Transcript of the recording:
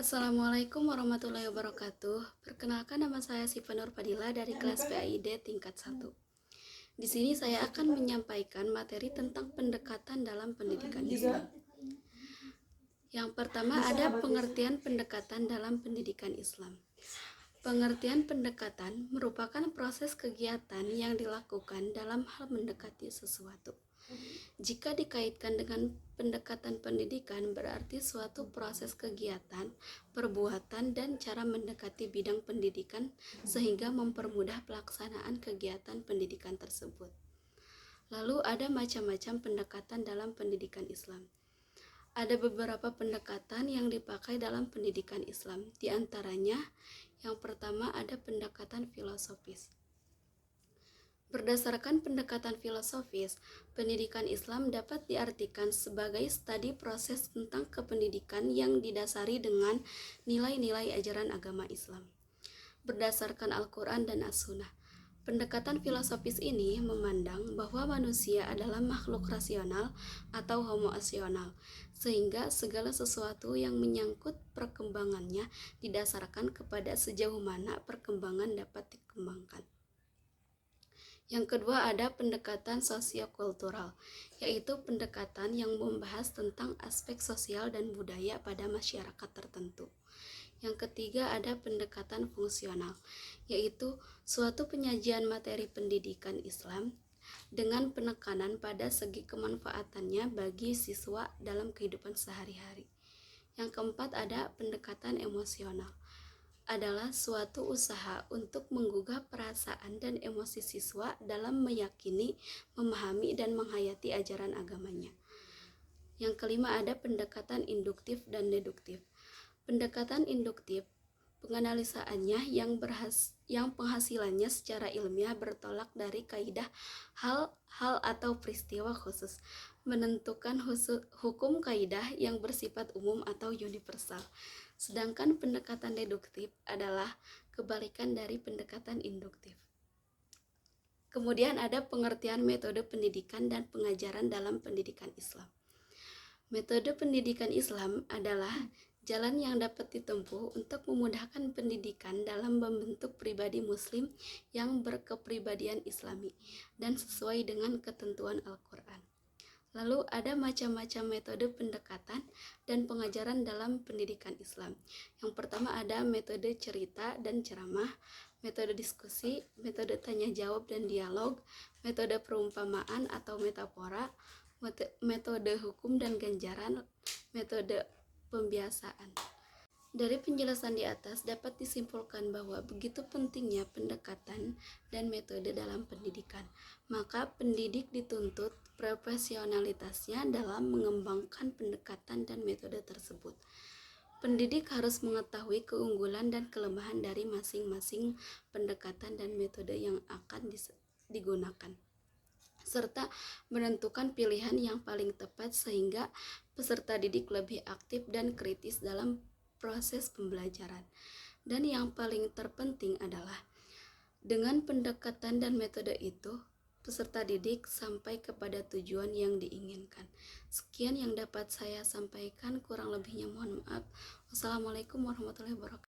Assalamualaikum warahmatullahi wabarakatuh. Perkenalkan, nama saya Siva Nur Fadila dari kelas PAID tingkat 1. Di sini saya akan menyampaikan materi tentang pendekatan dalam pendidikan Islam. Yang pertama ada pengertian pendekatan dalam pendidikan Islam. Pengertian pendekatan merupakan proses kegiatan yang dilakukan dalam hal mendekati sesuatu. Jika dikaitkan dengan pendekatan pendidikan, berarti suatu proses kegiatan, perbuatan, dan cara mendekati bidang pendidikan sehingga mempermudah pelaksanaan kegiatan pendidikan tersebut. Lalu ada macam-macam pendekatan dalam pendidikan Islam. Ada beberapa pendekatan yang dipakai dalam pendidikan Islam. Di antaranya, yang pertama ada pendekatan filosofis. Berdasarkan pendekatan filosofis, pendidikan Islam dapat diartikan sebagai studi proses tentang kependidikan yang didasari dengan nilai-nilai ajaran agama Islam. Berdasarkan Al-Quran dan As-Sunnah, pendekatan filosofis ini memandang bahwa manusia adalah makhluk rasional atau homoasional, sehingga segala sesuatu yang menyangkut perkembangannya didasarkan kepada sejauh mana perkembangan dapat dikembangkan. Yang kedua ada pendekatan sosiokultural, yaitu pendekatan yang membahas tentang aspek sosial dan budaya pada masyarakat tertentu. Yang ketiga ada pendekatan fungsional, yaitu suatu penyajian materi pendidikan Islam dengan penekanan pada segi kemanfaatannya bagi siswa dalam kehidupan sehari-hari. Yang keempat ada pendekatan emosional, adalah suatu usaha untuk menggugah perasaan dan emosi siswa dalam meyakini, memahami, dan menghayati ajaran agamanya. Yang kelima ada pendekatan induktif dan deduktif. Pendekatan induktif, penganalisaannya yang penghasilannya secara ilmiah bertolak dari kaidah hal atau peristiwa khusus, menentukan hukum kaidah yang bersifat umum atau universal. Sedangkan pendekatan deduktif adalah kebalikan dari pendekatan induktif. Kemudian ada pengertian metode pendidikan dan pengajaran dalam pendidikan Islam. Metode pendidikan Islam adalah jalan yang dapat ditempuh untuk memudahkan pendidikan dalam membentuk pribadi muslim yang berkepribadian islami dan sesuai dengan ketentuan Al-Quran. Lalu ada macam-macam metode pendekatan dan pengajaran dalam pendidikan Islam. Yang pertama ada metode cerita dan ceramah, metode diskusi, metode tanya jawab dan dialog, metode perumpamaan atau metafora, metode hukum dan ganjaran, metode pembiasaan. Dari penjelasan di atas dapat disimpulkan bahwa begitu pentingnya pendekatan dan metode dalam pendidikan, maka pendidik dituntut profesionalitasnya dalam mengembangkan pendekatan dan metode tersebut. Pendidik harus mengetahui keunggulan dan kelemahan dari masing-masing pendekatan dan metode yang akan digunakan, serta menentukan pilihan yang paling tepat sehingga peserta didik lebih aktif dan kritis dalam proses pembelajaran. Dan yang paling terpenting adalah dengan pendekatan dan metode itu, peserta didik sampai kepada tujuan yang diinginkan. Sekian yang dapat saya sampaikan, kurang lebihnya mohon maaf. Wassalamualaikum warahmatullahi wabarakatuh.